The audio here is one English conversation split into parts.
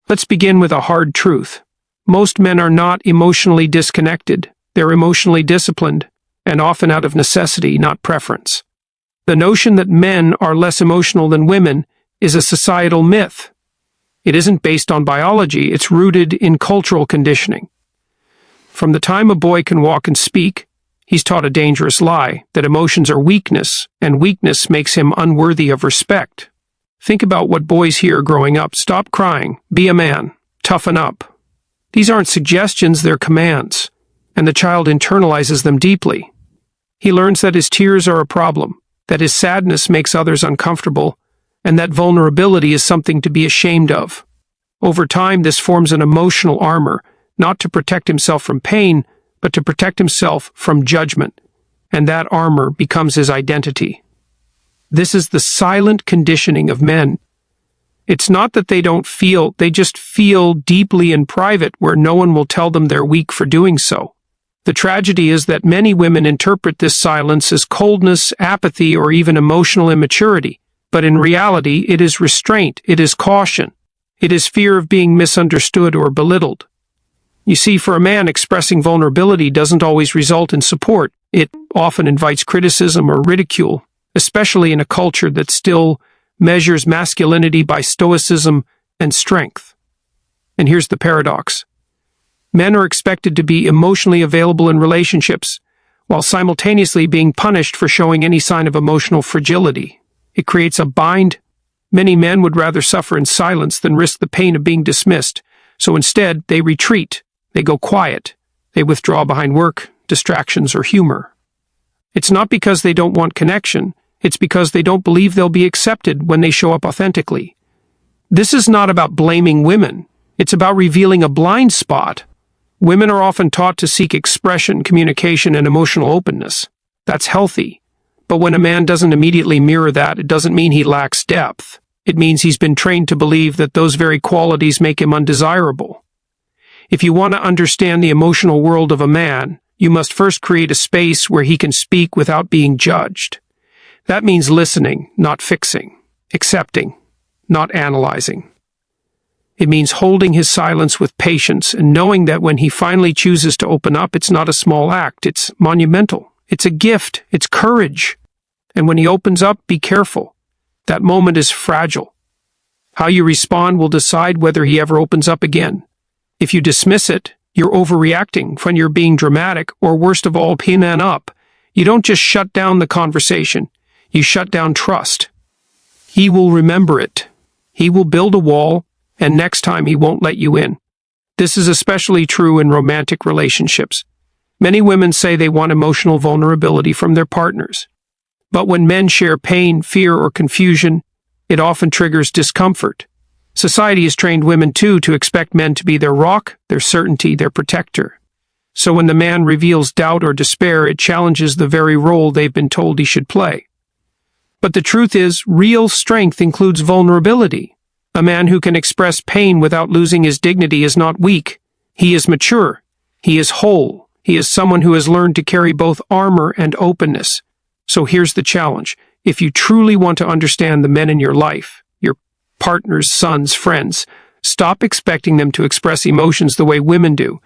Let's begin with a hard truth. Most men are not emotionally disconnected. They're emotionally disciplined, and often out of necessity, not preference. The notion that men are less emotional than women is a societal myth. It isn't based on biology, it's rooted in cultural conditioning. From the time a boy can walk and speak, he's taught a dangerous lie, that emotions are weakness, and weakness makes him unworthy of respect. Think about what boys hear growing up. Stop crying, be a man, toughen up. These aren't suggestions, they're commands, and the child internalizes them deeply. He learns that his tears are a problem, that his sadness makes others uncomfortable, and that vulnerability is something to be ashamed of. Over time, this forms an emotional armor, not to protect himself from pain, but to protect himself from judgment, and that armor becomes his identity. This is the silent conditioning of men. It's not that they don't feel, they just feel deeply in private where no one will tell them they're weak for doing so. The tragedy is that many women interpret this silence as coldness, apathy, or even emotional immaturity. But in reality, it is restraint, it is caution, it is fear of being misunderstood or belittled. You see, for a man, expressing vulnerability doesn't always result in support. It often invites criticism or ridicule, especially in a culture that still measures masculinity by stoicism and strength. And here's the paradox. Men are expected to be emotionally available in relationships, while simultaneously being punished for showing any sign of emotional fragility. It creates a bind. Many men would rather suffer in silence than risk the pain of being dismissed, so instead they retreat, they go quiet, they withdraw behind work, distractions, or humor. It's not because they don't want connection, it's because they don't believe they'll be accepted when they show up authentically. This is not about blaming women, it's about revealing a blind spot. Women are often taught to seek expression, communication, and emotional openness. That's healthy. But when a man doesn't immediately mirror that, it doesn't mean he lacks depth. It means he's been trained to believe that those very qualities make him undesirable. If you want to understand the emotional world of a man, you must first create a space where he can speak without being judged. That means listening, not fixing, accepting, not analyzing. It means holding his silence with patience and knowing that when he finally chooses to open up, it's not a small act, it's monumental. It's a gift, it's courage. And when he opens up, be careful. That moment is fragile. How you respond will decide whether he ever opens up again. If you dismiss it, you're overreacting when you're being dramatic, or worst of all, pin man up. You don't just shut down the conversation, you shut down trust. He will remember it. He will build a wall, and next time he won't let you in. This is especially true in romantic relationships. Many women say they want emotional vulnerability from their partners. But when men share pain, fear, or confusion, it often triggers discomfort. Society has trained women, too, to expect men to be their rock, their certainty, their protector. So when the man reveals doubt or despair, it challenges the very role they've been told he should play. But the truth is, real strength includes vulnerability. A man who can express pain without losing his dignity is not weak. He is mature. He is whole. He is someone who has learned to carry both armor and openness. So here's the challenge. If you truly want to understand the men in your life, your partners, sons, friends, stop expecting them to express emotions the way women do.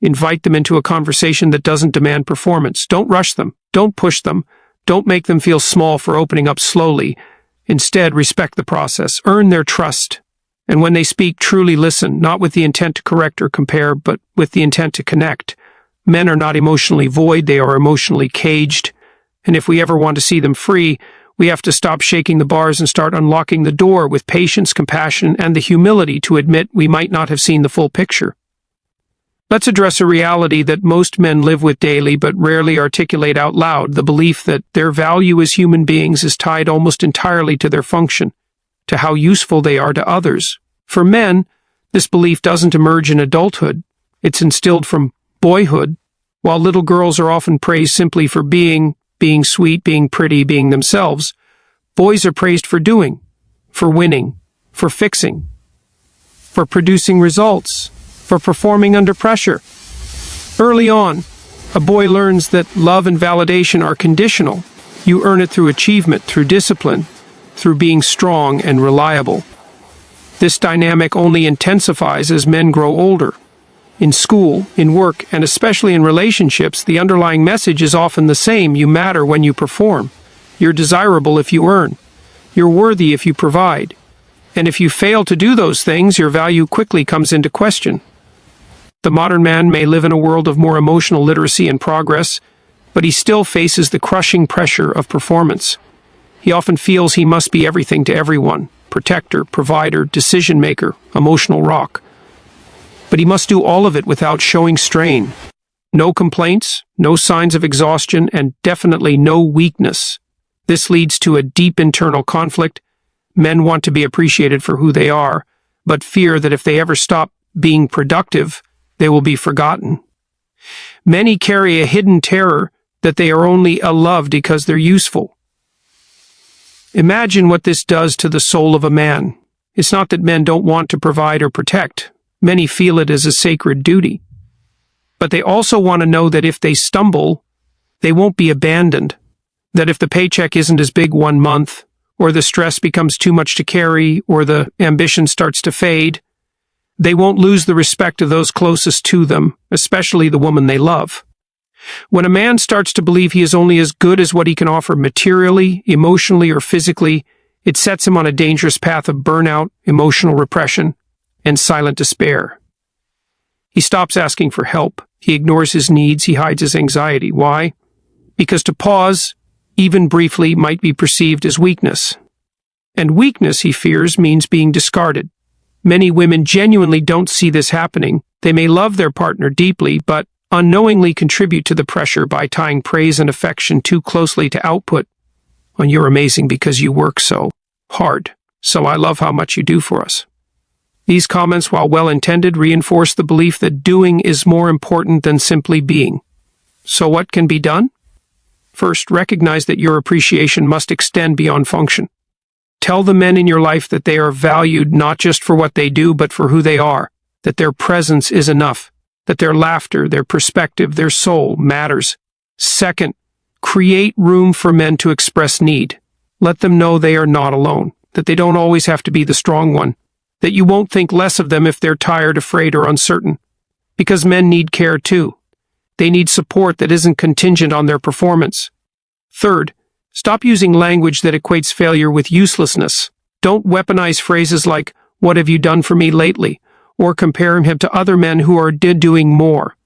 Invite them into a conversation that doesn't demand performance. Don't rush them. Don't push them. Don't make them feel small for opening up slowly. Instead, respect the process. Earn their trust. And when they speak, truly listen, not with the intent to correct or compare, but with the intent to connect. Men are not emotionally void, they are emotionally caged. And if we ever want to see them free, we have to stop shaking the bars and start unlocking the door with patience, compassion, and the humility to admit we might not have seen the full picture. Let's address a reality that most men live with daily but rarely articulate out loud, the belief that their value as human beings is tied almost entirely to their function, to how useful they are to others. For men, this belief doesn't emerge in adulthood. It's instilled from boyhood. While little girls are often praised simply for being sweet, being pretty, being themselves, boys are praised for doing, for winning, for fixing, for producing results, for performing under pressure. Early on, a boy learns that love and validation are conditional. You earn it through achievement, through discipline, through being strong and reliable. This dynamic only intensifies as men grow older. In school, in work, and especially in relationships, the underlying message is often the same: you matter when you perform. You're desirable if you earn. You're worthy if you provide. And if you fail to do those things, your value quickly comes into question. The modern man may live in a world of more emotional literacy and progress, but he still faces the crushing pressure of performance. He often feels he must be everything to everyone: protector, provider, decision-maker, emotional rock. But he must do all of it without showing strain. No complaints, no signs of exhaustion, and definitely no weakness. This leads to a deep internal conflict. Men want to be appreciated for who they are, but fear that if they ever stop being productive, they will be forgotten. Many carry a hidden terror that they are only loved because they're useful. Imagine what this does to the soul of a man. It's not that men don't want to provide or protect. Many feel it as a sacred duty. But they also want to know that if they stumble, they won't be abandoned. That if the paycheck isn't as big one month, or the stress becomes too much to carry, or the ambition starts to fade, they won't lose the respect of those closest to them, especially the woman they love. When a man starts to believe he is only as good as what he can offer materially, emotionally, or physically, it sets him on a dangerous path of burnout, emotional repression, and silent despair. He stops asking for help. He ignores his needs. He hides his anxiety. Why? Because to pause, even briefly, might be perceived as weakness. And weakness, he fears, means being discarded. Many women genuinely don't see this happening. They may love their partner deeply, but unknowingly contribute to the pressure by tying praise and affection too closely to output. "Well, you're amazing because you work so hard, so I love how much you do for us." These comments, while well-intended, reinforce the belief that doing is more important than simply being. So what can be done? First, recognize that your appreciation must extend beyond function. Tell the men in your life that they are valued not just for what they do, but for who they are, that their presence is enough, that their laughter, their perspective, their soul matters. Second, create room for men to express need. Let them know they are not alone, that they don't always have to be the strong one, that you won't think less of them if they're tired, afraid, or uncertain. Because men need care too. They need support that isn't contingent on their performance. Third, stop using language that equates failure with uselessness. Don't weaponize phrases like, "What have you done for me lately?" or compare him to other men who are doing more.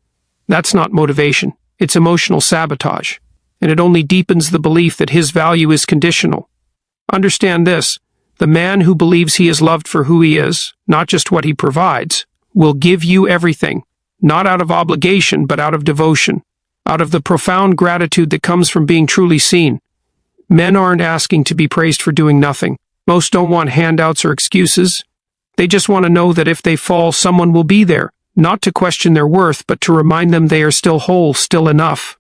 That's not motivation. It's emotional sabotage, and it only deepens the belief that his value is conditional. Understand this: the man who believes he is loved for who he is, not just what he provides, will give you everything, not out of obligation, but out of devotion, out of the profound gratitude that comes from being truly seen. Men aren't asking to be praised for doing nothing. Most don't want handouts or excuses. They just want to know that if they fall, someone will be there, not to question their worth, but to remind them they are still whole, still enough.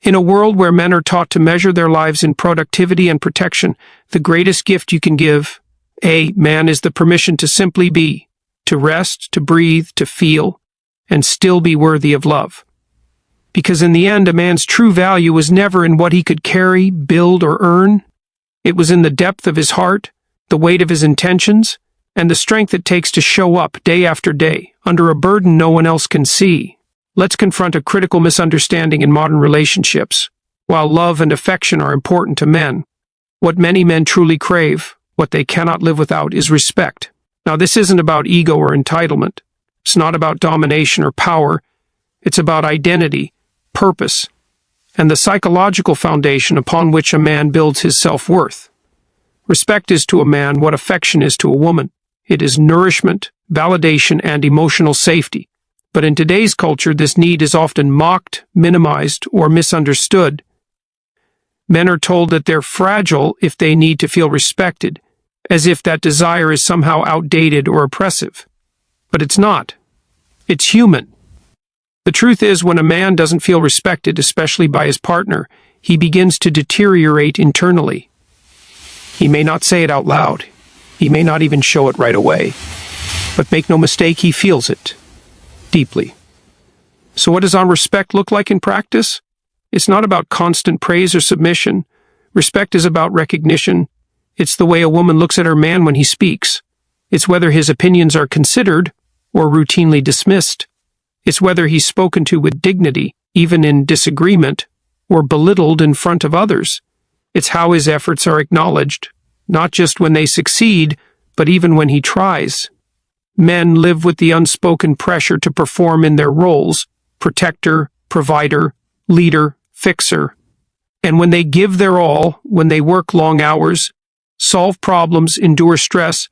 In a world where men are taught to measure their lives in productivity and protection, the greatest gift you can give a man is the permission to simply be, to rest, to breathe, to feel, and still be worthy of love. Because in the end, a man's true value was never in what he could carry, build, or earn. It was in the depth of his heart, the weight of his intentions, and the strength it takes to show up day after day, under a burden no one else can see. Let's confront a critical misunderstanding in modern relationships. While love and affection are important to men, what many men truly crave, what they cannot live without, is respect. Now, this isn't about ego or entitlement. It's not about domination or power. It's about identity, purpose, and the psychological foundation upon which a man builds his self-worth. Respect is to a man what affection is to a woman. It is nourishment, validation, and emotional safety. But in today's culture, this need is often mocked, minimized, or misunderstood. Men are told that they're fragile if they need to feel respected, as if that desire is somehow outdated or oppressive. But it's not. It's human. The truth is, when a man doesn't feel respected, especially by his partner, he begins to deteriorate internally. He may not say it out loud. He may not even show it right away. But make no mistake, he feels it deeply. So what does respect look like in practice? It's not about constant praise or submission. Respect is about recognition. It's the way a woman looks at her man when he speaks. It's whether his opinions are considered or routinely dismissed. It's whether he's spoken to with dignity, even in disagreement, or belittled in front of others. It's how his efforts are acknowledged, not just when they succeed, but even when he tries. Men live with the unspoken pressure to perform in their roles: protector, provider, leader, fixer. And when they give their all, when they work long hours, solve problems, endure stress,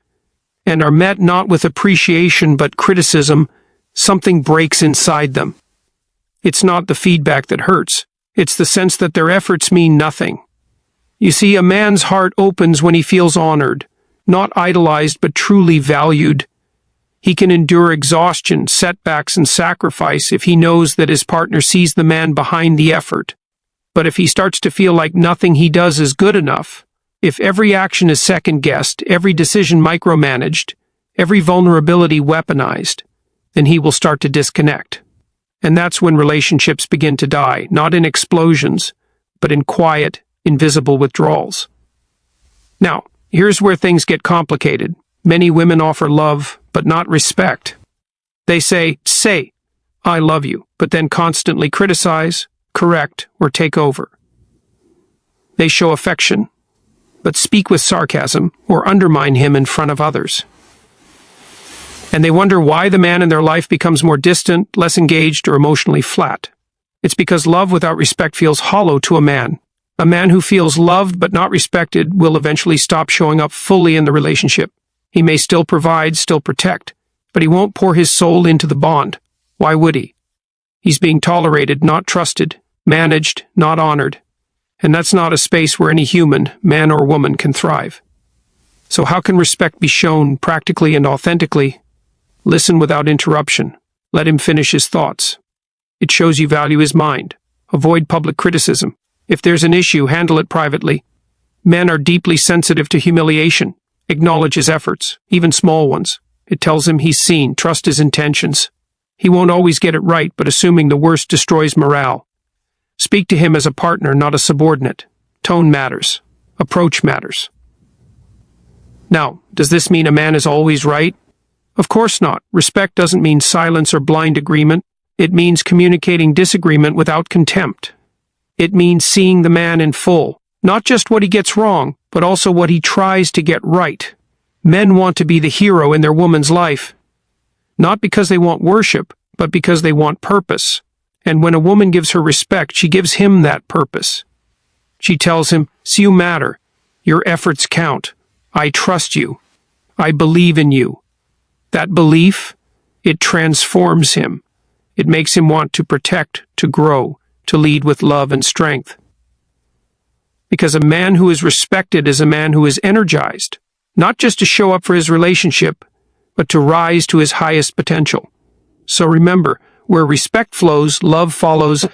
and are met not with appreciation but criticism, something breaks inside them. It's not the feedback that hurts. It's the sense that their efforts mean nothing. You see, a man's heart opens when he feels honored, not idolized but truly valued. He can endure exhaustion, setbacks, and sacrifice if he knows that his partner sees the man behind the effort. But if he starts to feel like nothing he does is good enough, if every action is second-guessed, every decision micromanaged, every vulnerability weaponized, then he will start to disconnect. And that's when relationships begin to die, not in explosions, but in quiet, invisible withdrawals. Now, here's where things get complicated. Many women offer love, but not respect. They say, I love you, but then constantly criticize, correct, or take over. They show affection, but speak with sarcasm or undermine him in front of others. And they wonder why the man in their life becomes more distant, less engaged, or emotionally flat. It's because love without respect feels hollow to a man. A man who feels loved but not respected will eventually stop showing up fully in the relationship. He may still provide, still protect, but he won't pour his soul into the bond. Why would he? He's being tolerated, not trusted, managed, not honored. And that's not a space where any human, man or woman, can thrive. So how can respect be shown practically and authentically? Listen without interruption. Let him finish his thoughts. It shows you value his mind. Avoid public criticism. If there's an issue, handle it privately. Men are deeply sensitive to humiliation. Acknowledge his efforts, even small ones. It tells him he's seen. Trust his intentions. He won't always get it right, but assuming the worst destroys morale. Speak to him as a partner, not a subordinate. Tone matters. Approach matters. Now, does this mean a man is always right? Of course not. Respect doesn't mean silence or blind agreement. It means communicating disagreement without contempt. It means seeing the man in full, not just what he gets wrong, but also what he tries to get right. Men want to be the hero in their woman's life, not because they want worship, but because they want purpose. And when a woman gives her respect, she gives him that purpose. She tells him, "See, you matter. Your efforts count. I trust you. I believe in you." That belief, it transforms him. It makes him want to protect, to grow, to lead with love and strength. Because a man who is respected is a man who is energized, not just to show up for his relationship, but to rise to his highest potential. So remember, where respect flows, love follows.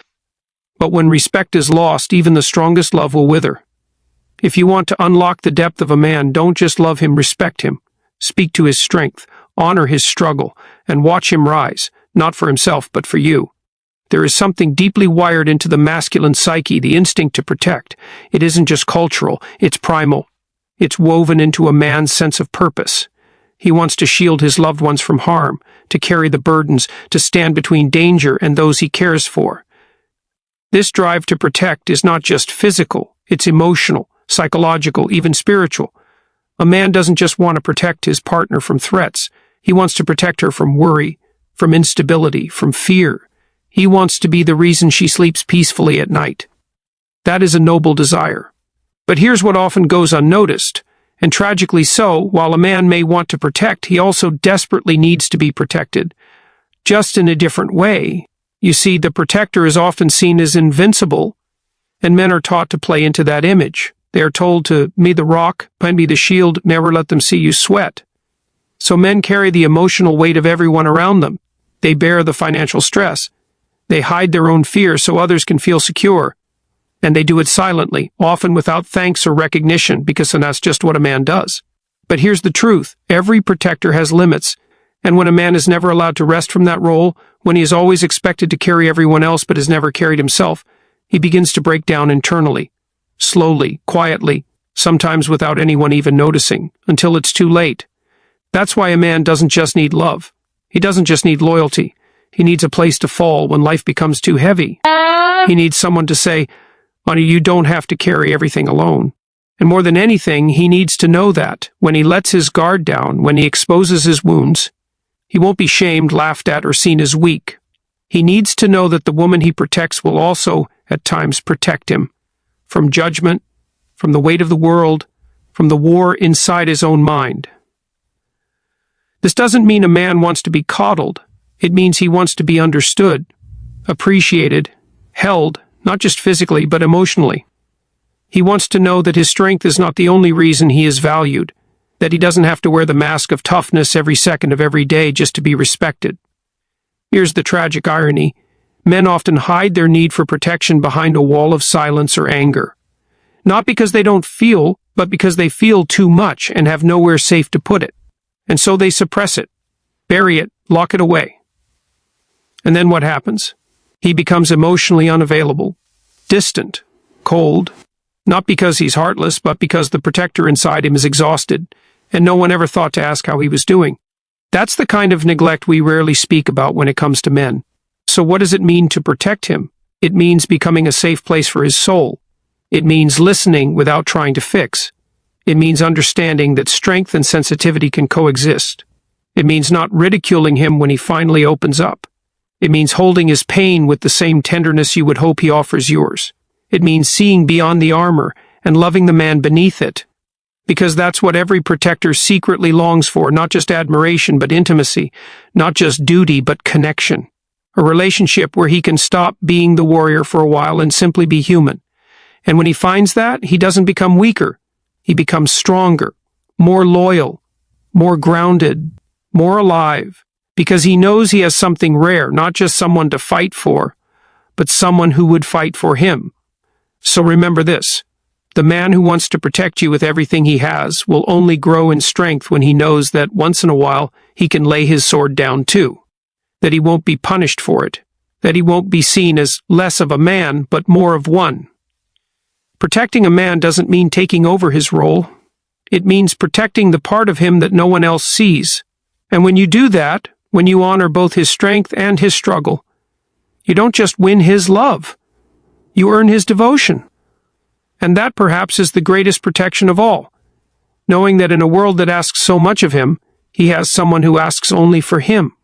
But when respect is lost, even the strongest love will wither. If you want to unlock the depth of a man, don't just love him, respect him. Speak to his strength, honor his struggle, and watch him rise, not for himself, but for you. There is something deeply wired into the masculine psyche, the instinct to protect. It isn't just cultural, it's primal. It's woven into a man's sense of purpose. He wants to shield his loved ones from harm, to carry the burdens, to stand between danger and those he cares for. This drive to protect is not just physical, it's emotional, psychological, even spiritual. A man doesn't just want to protect his partner from threats. He wants to protect her from worry, from instability, from fear. He wants to be the reason she sleeps peacefully at night. That is a noble desire. But here's what often goes unnoticed, and tragically so. While a man may want to protect, he also desperately needs to be protected, just in a different way. You see, the protector is often seen as invincible, and men are taught to play into that image. They are told to be the rock, be the shield, never let them see you sweat. So men carry the emotional weight of everyone around them. They bear the financial stress. They hide their own fears so others can feel secure. And they do it silently, often without thanks or recognition, because that's just what a man does. But here's the truth. Every protector has limits. And when a man is never allowed to rest from that role, when he is always expected to carry everyone else but has never carried himself, he begins to break down internally. Slowly, quietly, sometimes without anyone even noticing, until it's too late. That's why a man doesn't just need love. He doesn't just need loyalty. He needs a place to fall when life becomes too heavy. He needs someone to say, "Honey, you don't have to carry everything alone." And more than anything, he needs to know that when he lets his guard down, when he exposes his wounds, he won't be shamed, laughed at, or seen as weak. He needs to know that the woman he protects will also, at times, protect him from judgment, from the weight of the world, from the war inside his own mind. This doesn't mean a man wants to be coddled. It means he wants to be understood, appreciated, held, not just physically, but emotionally. He wants to know that his strength is not the only reason he is valued, that he doesn't have to wear the mask of toughness every second of every day just to be respected. Here's the tragic irony. Men often hide their need for protection behind a wall of silence or anger. Not because they don't feel, but because they feel too much and have nowhere safe to put it. And so they suppress it, bury it, lock it away. And then what happens? He becomes emotionally unavailable, distant, cold, not because he's heartless, but because the protector inside him is exhausted, and no one ever thought to ask how he was doing. That's the kind of neglect we rarely speak about when it comes to men. So what does it mean to protect him? It means becoming a safe place for his soul. It means listening without trying to fix. It means understanding that strength and sensitivity can coexist. It means not ridiculing him when he finally opens up. It means holding his pain with the same tenderness you would hope he offers yours. It means seeing beyond the armor and loving the man beneath it. Because that's what every protector secretly longs for, not just admiration, but intimacy, not just duty, but connection. A relationship where he can stop being the warrior for a while and simply be human. And when he finds that, he doesn't become weaker. He becomes stronger, more loyal, more grounded, more alive, because he knows he has something rare, not just someone to fight for, but someone who would fight for him. So remember this. The man who wants to protect you with everything he has will only grow in strength when he knows that once in a while he can lay his sword down too, that he won't be punished for it, that he won't be seen as less of a man but more of one. Protecting a man doesn't mean taking over his role. It means protecting the part of him that no one else sees. And when you do that, when you honor both his strength and his struggle, you don't just win his love. You earn his devotion. And that perhaps is the greatest protection of all, knowing that in a world that asks so much of him, he has someone who asks only for him.